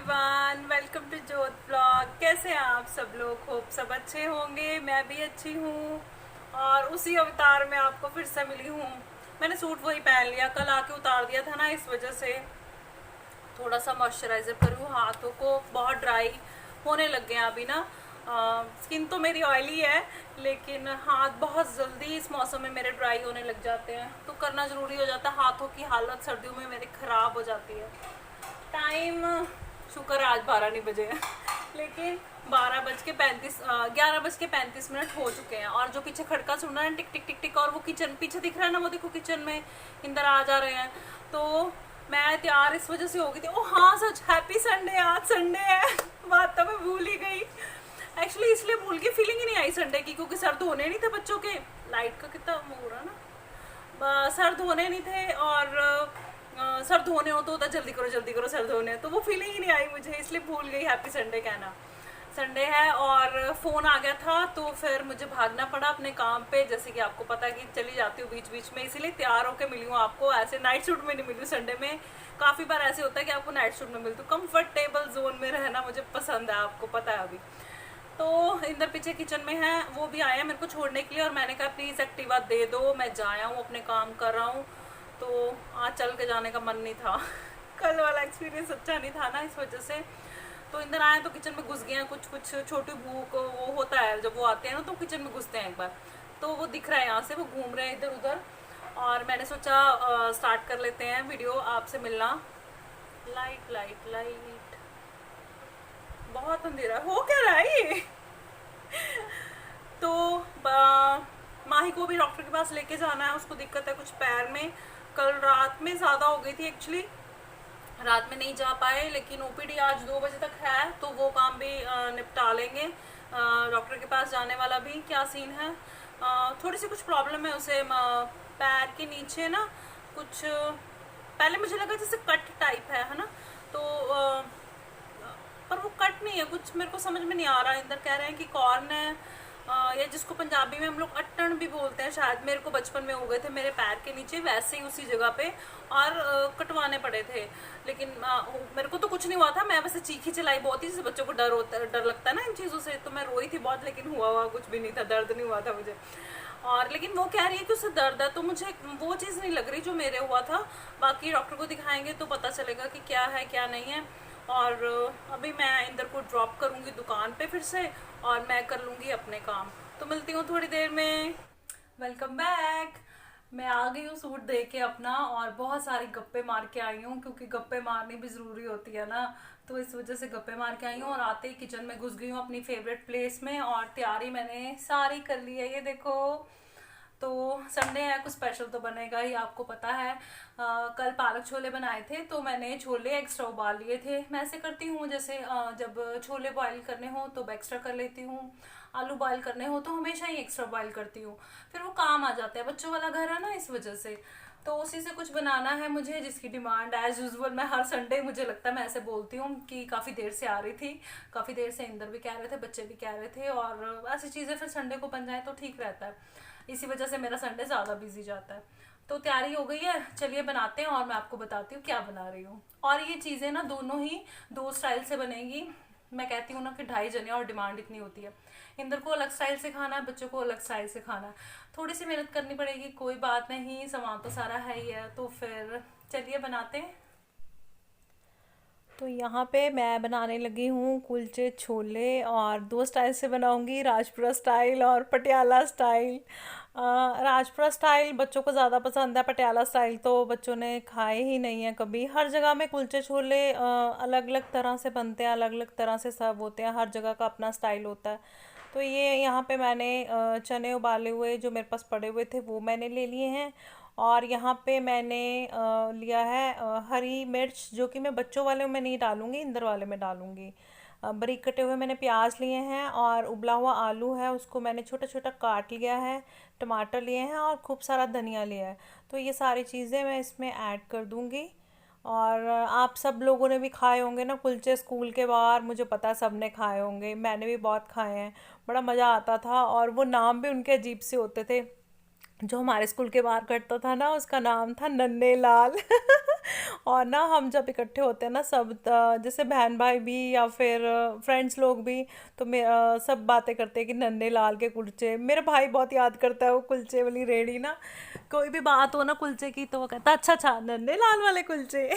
Everyone, welcome to जोत blog. कैसे हैं आप सब लोग? होप सब अच्छे होंगे। मैं भी अच्छी हूँ और उसी अवतार में आपको फिर से मिली हूँ। मैंने सूट वही पहन लिया, कल आके उतार दिया था ना, इस वजह से थोड़ा सा मॉइस्चराइजर करूँ हाथों को। बहुत ड्राई होने लग गए हैं अभी ना। स्किन तो मेरी ऑयली है, लेकिन हाथ बहुत जल्दी इस मौसम में मेरे ड्राई होने लग जाते हैं, तो करना ज़रूरी हो जाता है। हाथों की हालत सर्दियों में मेरी ख़राब हो जाती है। टाइम शुक्र है आज 12 नहीं बजे हैं लेकिन 12:35 11:35 हो चुके हैं। और जो पीछे खड़का सुन रहा है टिक टिक टिक टिक, और वो किचन पीछे दिख रहा है ना, वो देखो किचन में इंदर आ जा रहे हैं। तो मैं तैयार इस वजह से हो गई थी। ओ हाँ सच, हैप्पी संडे, आज संडे है बात तो मैं भूल ही गई। एक्चुअली इसलिए भूल गई, फीलिंग ही नहीं आई संडे की, क्योंकि सर धोने नहीं थे बच्चों के। लाइट का कितना हो रहा ना, सर धोने नहीं थे। और सर धोने हो तो होता जल्दी करो जल्दी करो, सर धोने, तो वो फीलिंग ही नहीं आई मुझे, इसलिए भूल गई हैप्पी संडे कहना। संडे है और फ़ोन आ गया था, तो फिर मुझे भागना पड़ा अपने काम पे। जैसे कि आपको पता है कि चली जाती हूँ बीच बीच में, इसीलिए तैयार होकर मिली हूँ आपको। ऐसे नाइट सूट में नहीं मिली हूँ संडे में। काफ़ी बार ऐसे होता है कि आपको नाइट सूट में मिलती हूँ। कंफर्टेबल जोन में रहना मुझे पसंद है, आपको पता है अभी। तो इंदर पीछे किचन में है, वो भी आया मेरे को छोड़ने के लिए, और मैंने कहा प्लीज़ एक्टिवा दे दो, मैं जाया हूँ, अपने काम कर रहा हूँ। तो आज चल के जाने का मन नहीं था कल वाला एक्सपीरियंस अच्छा नहीं था ना, इस वजह से। तो इंदर आए तो किचन में घुस गए हैं। कुछ कुछ छोटी बहू को वो होता है, जब वो आते हैं ना तो किचन में घुसते हैं एक बार। तो वो दिख रहा है यहाँ से, वो घूम रहे हैं इधर उधर। और मैंने सोचा स्टार्ट कर लेते हैं वीडियो, आपसे मिलना। लाइट लाइट लाइट, बहुत अंधेरा हो क्या रहा है ये तो माही को भी डॉक्टर के पास लेके जाना है, उसको दिक्कत है कुछ पैर में। कल रात में ज़्यादा हो गई थी एक्चुअली, रात में नहीं जा पाए, लेकिन ओपीडी आज 2 बजे तक है, तो वो काम भी निपटा लेंगे। डॉक्टर के पास जाने वाला भी क्या सीन है। थोड़ी सी कुछ प्रॉब्लम है उसे, पैर के नीचे ना कुछ, पहले मुझे लगा जैसे कट टाइप है ना। तो पर वो कट नहीं है, कुछ मेरे को समझ में नहीं आ रहा। इंदर कह रहे हैं कि कॉर्न है, या जिसको पंजाबी में हम लोग अट्टन भी बोलते हैं शायद। मेरे को बचपन में हो गए थे मेरे पैर के नीचे, वैसे ही उसी जगह पे, और कटवाने पड़े थे। लेकिन मेरे को तो कुछ नहीं हुआ था, मैं वैसे चीखी चलाई बहुत ही, जैसे बच्चों को डर लगता है ना इन चीज़ों से, तो मैं रोई थी बहुत, लेकिन हुआ कुछ भी नहीं था, दर्द नहीं हुआ था मुझे। और लेकिन वो कह रही है कि उससे दर्द है, तो मुझे वो चीज़ नहीं लग रही जो मेरे हुआ था। बाकी डॉक्टर को दिखाएंगे तो पता चलेगा कि क्या है क्या नहीं है। और अभी मैं इंदर को ड्रॉप करूँगी दुकान पे फिर से, और मैं कर लूँगी अपने काम। तो मिलती हूँ थोड़ी देर में। Welcome back. मैं आ गई हूँ सूट दे के अपना, और बहुत सारी गप्पे मार के आई हूँ, क्योंकि गप्पे मारनी भी ज़रूरी होती है ना। तो इस वजह से गप्पे मार के आई हूँ, और आते ही किचन में घुस गई हूँ अपनी फेवरेट प्लेस में, और तैयारी मैंने सारी कर ली है, ये देखो। तो संडे है, कुछ स्पेशल तो बनेगा ही, आपको पता है। कल पालक छोले बनाए थे, तो मैंने छोले एक्स्ट्रा उबाल लिए थे। मैं ऐसे करती हूँ, जैसे जब छोले बॉईल करने हो तो एक्स्ट्रा कर लेती हूँ, आलू बॉईल करने हो तो हमेशा ही एक्स्ट्रा बॉईल करती हूँ, फिर वो काम आ जाता है। बच्चों वाला घर है ना, इस वजह से। तो उसी से कुछ बनाना है मुझे, जिसकी डिमांड एज यूजुअल मैं हर संडे, मुझे लगता है मैं ऐसे बोलती हूँ कि काफ़ी देर से आ रही थी, काफ़ी देर से इंदर भी कह रहे थे, बच्चे भी कह रहे थे, और ऐसी चीज़ें फिर संडे को बन जाए तो ठीक रहता है। इसी वजह से मेरा संडे ज़्यादा बिजी जाता है। तो तैयारी हो गई है, चलिए बनाते हैं, और मैं आपको बताती हूँ क्या बना रही हूँ। और ये चीज़ें ना दोनों ही दो स्टाइल से बनेगी। मैं कहती हूँ ना कि 2.5 जने और डिमांड इतनी होती है। इंदर को अलग स्टाइल से खाना है, बच्चों को अलग स्टाइल से खाना है। थोड़ी सी मेहनत करनी पड़ेगी, कोई बात नहीं, सामान तो सारा है ही है। तो फिर चलिए बनाते हैं। तो यहाँ पे मैं बनाने लगी हूँ कुलचे छोले, और दो स्टाइल से बनाऊँगी, राजपुरा स्टाइल और पटियाला स्टाइल। राजपुरा स्टाइल बच्चों को ज़्यादा पसंद है, पटियाला स्टाइल तो बच्चों ने खाए ही नहीं है कभी। हर जगह में कुलचे छोले अलग अलग तरह से बनते हैं, अलग अलग तरह से सर्व होते हैं, हर जगह का अपना स्टाइल होता है। तो ये यहाँ पे मैंने चने उबाले हुए जो मेरे पास पड़े हुए थे वो मैंने ले लिए हैं। और यहाँ पे मैंने लिया है हरी मिर्च, जो कि मैं बच्चों वाले में नहीं डालूंगी, इंदर वाले में डालूंगी। बारीक कटे हुए मैंने प्याज लिए हैं, और उबला हुआ आलू है, उसको मैंने छोटा छोटा काट लिया है। टमाटर लिए हैं, और खूब सारा धनिया लिया है। तो ये सारी चीज़ें मैं इसमें ऐड कर दूंगी। और आप सब लोगों ने भी खाए होंगे ना कुलचे स्कूल के बाहर, मुझे पता है सब ने खाए होंगे, मैंने भी बहुत खाए हैं। बड़ा मज़ा आता था, और वो नाम भी उनके अजीब से होते थे। जो हमारे स्कूल के बाहर करता था ना, उसका नाम था नन्हे लाल और ना हम जब इकट्ठे होते हैं ना सब जैसे बहन भाई भी या फिर फ्रेंड्स लोग भी, तो सब बातें करते हैं कि नन्हे लाल के कुलचे। मेरा भाई बहुत याद करता है वो कुलचे वाली रेड़ी ना, कोई भी बात हो ना कुलचे की तो वो कहता अच्छा अच्छा नन्हे लाल वाले कुलचे।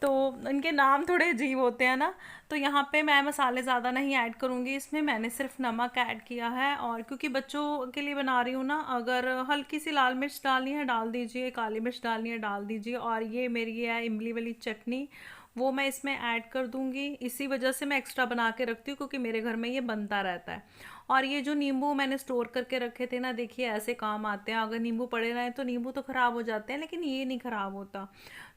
तो उनके नाम थोड़े अजीब होते हैं ना। तो यहाँ पे मैं मसाले ज़्यादा नहीं ऐड करूँगी इसमें, मैंने सिर्फ नमक ऐड किया है। और क्योंकि बच्चों के लिए बना रही हूँ ना, अगर हल्की सी लाल मिर्च डालनी है डाल दीजिए, काली मिर्च डालनी है डाल दीजिए। और ये मेरी है इमली वाली चटनी, वो मैं इसमें ऐड कर दूँगी। इसी वजह से मैं एक्स्ट्रा बना के रखती हूँ क्योंकि मेरे घर में ये बनता रहता है। और ये जो नींबू मैंने स्टोर करके रखे थे ना, देखिए ऐसे काम आते हैं। अगर नींबू पड़े रहें तो नींबू तो ख़राब हो जाते हैं, लेकिन ये नहीं ख़राब होता।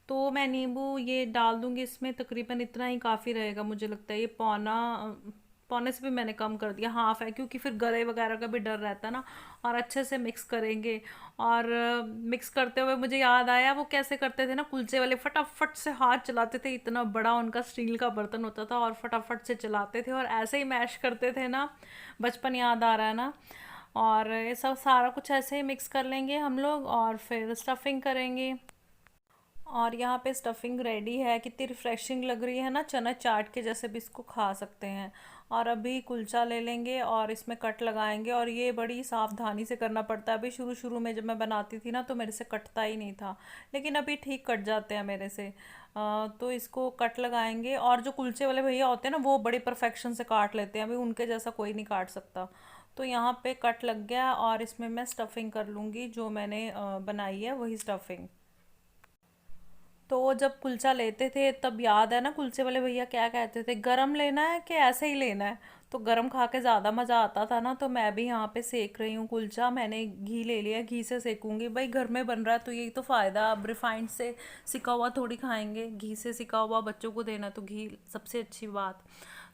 तो मैं नींबू ये डाल दूंगी इसमें, तकरीबन इतना ही काफ़ी रहेगा मुझे लगता है। ये पौने से भी मैंने कम कर दिया, हाफ है, क्योंकि फिर गले वगैरह का भी डर रहता है ना। और अच्छे से मिक्स करेंगे। और मिक्स करते हुए मुझे याद आया वो कैसे करते थे ना कुलचे वाले, फटाफट से हाथ चलाते थे, इतना बड़ा उनका स्टील का बर्तन होता था और फटाफट से चलाते थे और ऐसे ही मैश करते थे ना। बचपन याद आ रहा है ना। और ये सब सारा कुछ ऐसे ही मिक्स कर लेंगे हम लोग और फिर स्टफिंग करेंगे। और यहाँ पे स्टफिंग रेडी है, कितनी रिफ्रेशिंग लग रही है ना, चना चाट के जैसे भी इसको खा सकते हैं। और अभी कुलचा ले लेंगे और इसमें कट लगाएंगे। और ये बड़ी सावधानी से करना पड़ता है। अभी शुरू शुरू में जब मैं बनाती थी ना तो मेरे से कटता ही नहीं था, लेकिन अभी ठीक कट जाते हैं मेरे से। तो इसको कट लगाएंगे। और जो कुलचे वाले भैया होते हैं ना वो बड़ी परफेक्शन से काट लेते हैं, अभी उनके जैसा कोई नहीं काट सकता। तो यहाँ पे कट लग गया और इसमें मैं स्टफिंग कर लूँगी, जो मैंने बनाई है वही स्टफिंग। तो जब कुलचा लेते थे तब याद है ना कुलचे वाले भैया क्या कहते थे, गरम लेना है कि ऐसे ही लेना है। तो गरम खा के ज़्यादा मज़ा आता था ना। तो मैं भी यहाँ पे सेक रही हूँ कुलचा, मैंने घी ले लिया, घी से सेकूंगी। भाई घर में बन रहा है तो यही तो फ़ायदा, अब रिफाइंड से सिका हुआ थोड़ी खाएंगे, घी से सिका हुआ बच्चों को देना तो घी सबसे अच्छी बात।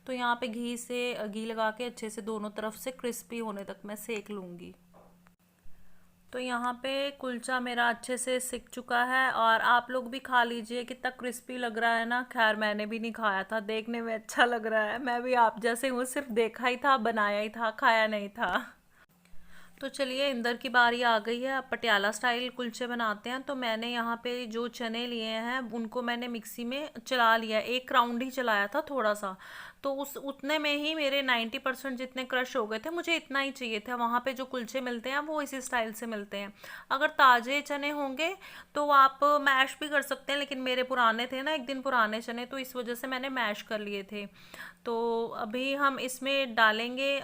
तो यहाँ पे घी लगा के अच्छे से दोनों तरफ से क्रिस्पी होने तक मैं सेक लूँगी। तो यहाँ पे कुलचा मेरा अच्छे से सिक चुका है और आप लोग भी खा लीजिए, कितना क्रिस्पी लग रहा है ना। खैर मैंने भी नहीं खाया था, देखने में अच्छा लग रहा है, मैं भी आप जैसे हूँ, सिर्फ देखा ही था, बनाया ही था, खाया नहीं था। तो चलिए इंदर की बारी आ गई है, अब पटियाला स्टाइल कुलचे बनाते हैं। तो मैंने यहाँ पे जो चने लिए हैं उनको मैंने मिक्सी में चला लिया, एक राउंड ही चलाया था थोड़ा सा। तो उस उतने में ही मेरे 90% जितने क्रश हो गए थे, मुझे इतना ही चाहिए था। वहाँ पे जो कुलचे मिलते हैं वो इसी स्टाइल से मिलते हैं। अगर ताज़े चने होंगे तो आप मैश भी कर सकते हैं, लेकिन मेरे पुराने थे ना, एक दिन पुराने चने, तो इस वजह से मैंने मैश कर लिए थे। तो अभी हम इसमें डालेंगे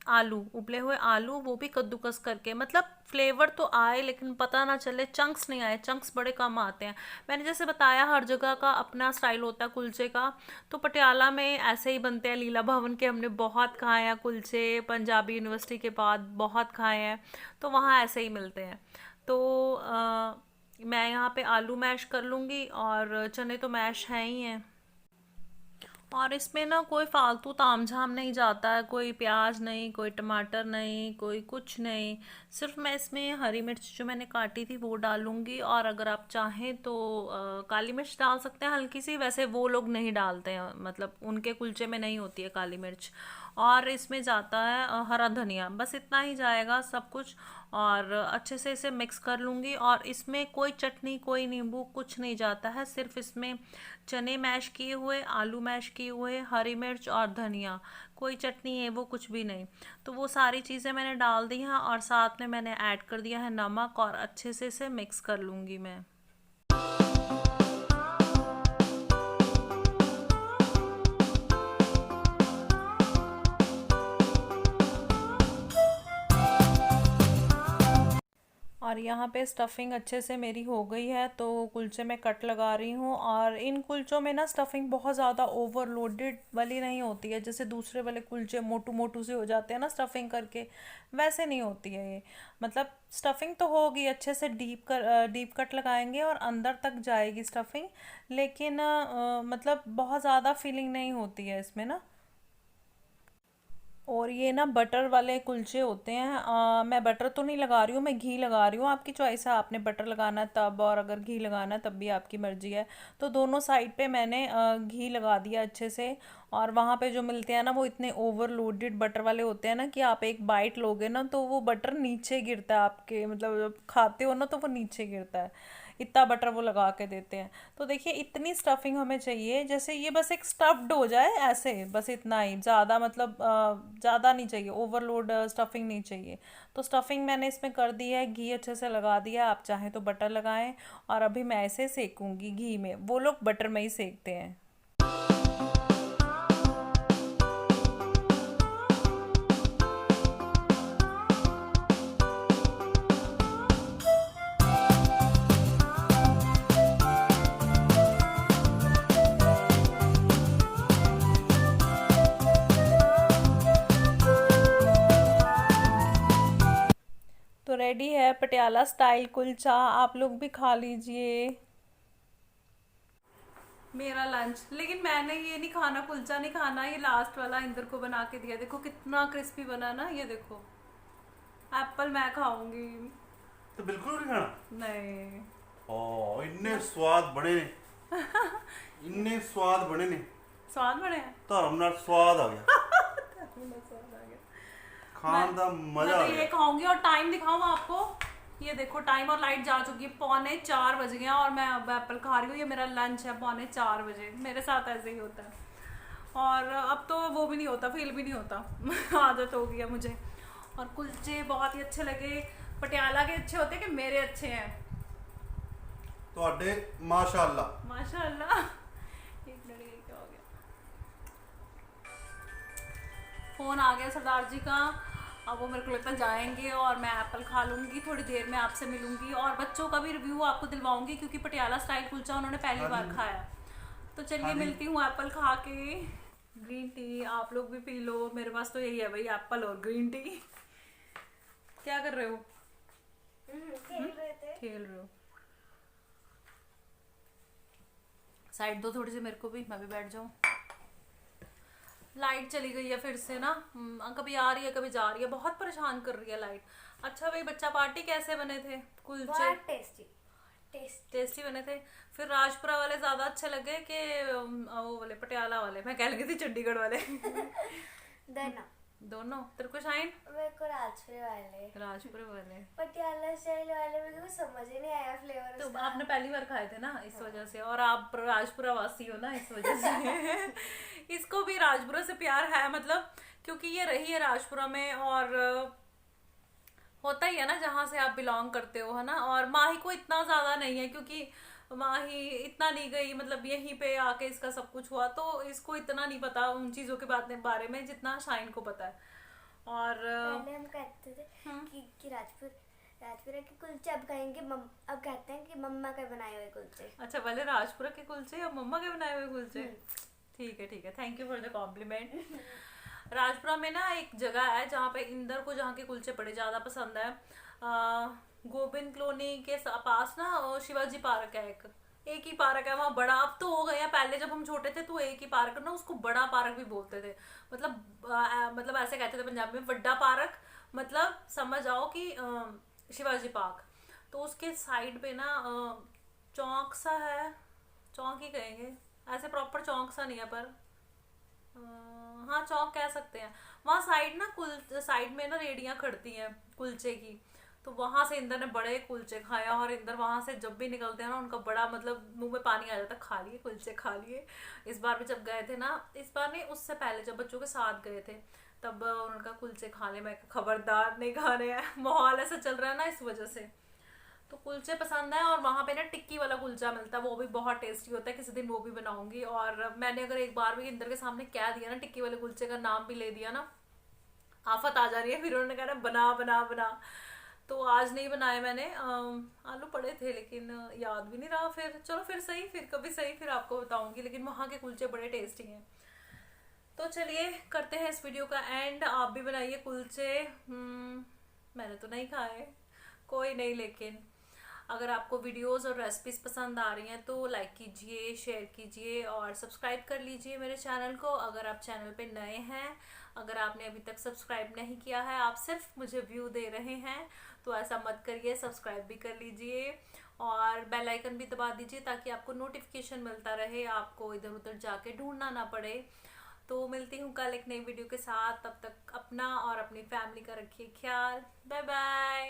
आलू, उबले हुए आलू, वो भी कद्दूकस करके, मतलब फ्लेवर तो आए लेकिन पता ना चले, चंक्स नहीं आए, चंक्स बड़े कम आते हैं। मैंने जैसे बताया हर जगह का अपना स्टाइल होता है कुलचे का। तो पटियाला में ऐसे ही बनते हैं, लीला भवन के हमने बहुत खाए हैं कुलचे, पंजाबी यूनिवर्सिटी के बाद बहुत खाए हैं। तो वहाँ ऐसे ही मिलते हैं। तो मैं यहाँ पे आलू मैश कर लूँगी और चने तो मैश हैं ही हैं। और इसमें ना कोई फालतू तामझाम नहीं जाता है, कोई प्याज नहीं, कोई टमाटर नहीं, कोई कुछ नहीं। सिर्फ मैं इसमें हरी मिर्च जो मैंने काटी थी वो डालूंगी। और अगर आप चाहें तो काली मिर्च डाल सकते हैं हल्की सी, वैसे वो लोग नहीं डालते हैं, मतलब उनके कुलचे में नहीं होती है काली मिर्च। और इसमें जाता है हरा धनिया, बस इतना ही जाएगा सब कुछ। और अच्छे से इसे मिक्स कर लूँगी। और इसमें कोई चटनी कोई नींबू कुछ नहीं जाता है, सिर्फ इसमें चने मैश किए हुए, आलू मैश किए हुए, हरी मिर्च और धनिया, कोई चटनी है वो कुछ भी नहीं। तो वो सारी चीज़ें मैंने डाल दी हैं और साथ में मैंने ऐड कर दिया है नमक, और अच्छे से इसे मिक्स कर लूँगी मैं। और यहाँ पे स्टफिंग अच्छे से मेरी हो गई है, तो कुलचे में कट लगा रही हूँ। और इन कुलचों में ना स्टफिंग बहुत ज़्यादा ओवरलोडेड वाली नहीं होती है, जैसे दूसरे वाले कुलचे मोटू मोटू से हो जाते हैं ना स्टफिंग करके, वैसे नहीं होती है ये। मतलब स्टफिंग तो होगी, अच्छे से डीप कट लगाएंगे और अंदर तक जाएगी स्टफिंग, लेकिन मतलब बहुत ज़्यादा फीलिंग नहीं होती है इसमें ना। और ये ना बटर वाले कुलचे होते हैं, मैं बटर तो नहीं लगा रही हूँ, मैं घी लगा रही हूँ। आपकी चॉइस है, आपने बटर लगाना है तब, और अगर घी लगाना है तब भी आपकी मर्जी है। तो दोनों साइड पे मैंने घी लगा दिया अच्छे से। और वहाँ पे जो मिलते हैं ना वो इतने ओवरलोडेड बटर वाले होते हैं ना कि आप एक बाइट लोगे ना तो वो बटर नीचे गिरता है आपके, मतलब जब खाते हो ना तो वो नीचे गिरता है। इतना बटर वो लगा के देते हैं। तो देखिए इतनी स्टफिंग हमें चाहिए, जैसे ये बस एक स्टफ्ड हो जाए ऐसे, बस इतना ही, ज़्यादा मतलब ज़्यादा नहीं चाहिए, ओवरलोड स्टफिंग नहीं चाहिए। तो स्टफिंग मैंने इसमें कर दी है, घी अच्छे से लगा दिया, आप चाहें तो बटर लगाएं। और अभी मैं इसे सेकूंगी घी में, वो लोग बटर में ही सेकते हैं। तो रेडी है पटियाला स्टाइल कुलचा, आप लोग भी खा लीजिए। मेरा लंच, लेकिन मैंने ये नहीं खाना, कुलचा नहीं खाना, ये लास्ट वाला इंदर को बना के दिया। देखो कितना क्रिस्पी बना ना, ये देखो। एप्पल मैं खाऊंगी। तो बिल्कुल नहीं खाना। नहीं। ओ इन्ने स्वाद बने ने, इन्ने स्वाद बने ने, स्वाद बने हैं। धर्म नाल स्वाद आ गया, स्वाद आ गया। खान दा मैं मजा आ तो ये गया। खाऊंगी। और टाइम दिखाऊं आपको, ये देखो टाइम, और लाइट जा चुकी है, 3:45 बज गए हैं और मैं अब एप्पल खा रही हूँ। ये मेरा लंच है 3:45 बजे, मेरे साथ ऐसे ही होता है। और अब तो वो भी नहीं होता, फील भी नहीं होता आदत हो गई है मुझे। और कुलचे बहुत ही अच्छे लगे। पटियाला के अच्छे होते कि मेरे अच्छे हैं? ਤੁਹਾਡੇ माशाअल्लाह। माशाल्लाह। एक मिनट, ये क्या हो गया? फोन आ गया सरदार जी का। अब वो मेरे को लगता है जाएंगे और मैं एप्पल खा लूंगी, थोड़ी देर में आपसे मिलूंगी और बच्चों का भी रिव्यू आपको दिलवाऊंगी, क्योंकि पटियाला स्टाइल कुलचा उन्होंने पहली बार खाया। तो चलिए मिलती हूँ एप्पल खा के। ग्रीन टी आप लोग भी पी लो, मेरे पास तो यही है भाई, एप्पल और ग्रीन टी। क्या कर रहे हो? खेल रहे हो? साइड दो थोड़ी सी मेरे को भी, मैं भी बैठ जाऊं। लाइट चली गई है फिर से ना, कभी आ रही है कभी जा रही है, बहुत परेशान कर रही है लाइट। अच्छा भाई, बच्चा पार्टी कैसे बने थे कुलचे? टेस्टी बने थे। फिर राजपुरा वाले ज्यादा अच्छे लगे कि वो वाले पटियाला वाले? मैं कह लगी थी चंडीगढ़ वाले। दोनों। दोनों? तेरे को शाइन? मेरे को राजपुरे वाले पटियाला स्टाइल वाले मेरे को समझ ही नहीं आया फ्लेवर तो उसका। आपने पहली बार खाए थे ना, इस वजह से, और आप राजपुरा वासी हो ना, इस वजह से। इसको भी राजपुरा से प्यार है, मतलब क्योंकि ये रही है राजपुरा में, और होता ही है ना जहाँ से आप बिलोंग करते हो, है ना। और माही को इतना ज्यादा नहीं है, क्योंकि माही इतना नहीं गई, मतलब यहीं पे आके इसका सब कुछ हुआ, तो इसको इतना नहीं पता उन चीजों के बारे में जितना शाइन को पता है। और पहले हम कहते थे कि राजपुरा के कुलचे अब कहेंगे अब कहते हैं कि मम्मा के बनाए हुए कुलचे। अच्छा, पहले राजपुरा के कुलचे और मम्मा के बनाए हुए कुलचे। ठीक है, thank you for the compliment. Rajpura में ना एक जगह है जहाँ पे इंदर को जहाँ के कुलचे बड़े ज्यादा पसंद है। गोविंद कॉलोनी के पास ना शिवाजी पार्क है, एक ही पार्क है वहाँ, बड़ा। अब तो हो गया, पहले जब हम छोटे थे तो एक ही पार्क ना, उसको बड़ा पार्क भी बोलते थे। मतलब ऐसे कहते थे पंजाबी में, बड़ा पार्क, मतलब समझ आओ कि शिवाजी पार्क। तो उसके साइड पे ना चौक सा है, चौक ही कहेंगे, ऐसे प्रॉपर चौक सा नहीं है पर हाँ चौक कह सकते हैं। वहाँ साइड ना साइड में ना रेडियां खड़ती हैं कुलचे की, तो वहां से इंदर ने बड़े कुलचे खाया। और इंदर वहां से जब भी निकलते हैं ना, उनका बड़ा मतलब मुंह में पानी आ जाता, खा लिए कुलचे खा लिए। इस बार भी जब गए थे ना, इस बार नहीं उससे पहले जब बच्चों के साथ गए थे, तब उनका कुलचे खा ले। मैं खबरदार नहीं खा रहे हैं, माहौल ऐसा चल रहा है ना, इस वजह से। तो कुलचे पसंद है। और वहाँ पे ना टिक्की वाला कुलचा मिलता है, वो भी बहुत टेस्टी होता है, किसी दिन वो भी बनाऊंगी। और मैंने अगर एक बार भी इंदर के सामने कह दिया ना, टिक्की वाले कुलचे का नाम भी ले दिया ना, आफत आ जा रही है। फिर उन्होंने कहा बना बना बना, तो आज नहीं बनाए मैंने। आलू पड़े थे लेकिन याद भी नहीं रहा। फिर चलो, फिर सही, फिर कभी सही, फिर आपको बताऊंगी। लेकिन वहाँ के कुलचे बड़े टेस्टी हैं। तो चलिए करते हैं इस वीडियो का एंड। आप भी बनाइए कुलचे। मैंने तो नहीं खाए, कोई नहीं, लेकिन अगर आपको वीडियोस और रेसिपीज पसंद आ रही हैं तो लाइक कीजिए, शेयर कीजिए और सब्सक्राइब कर लीजिए मेरे चैनल को। अगर आप चैनल पे नए हैं, अगर आपने अभी तक सब्सक्राइब नहीं किया है, आप सिर्फ मुझे व्यू दे रहे हैं, तो ऐसा मत करिए, सब्सक्राइब भी कर लीजिए और बेल आइकन भी दबा दीजिए, ताकि आपको नोटिफिकेशन मिलता रहे, आपको इधर उधर जाके ढूंढना ना पड़े। तो मिलती हूँ कल एक नई वीडियो के साथ। तब तक अपना और अपनी फैमिली का रखिए ख्याल। Bye bye.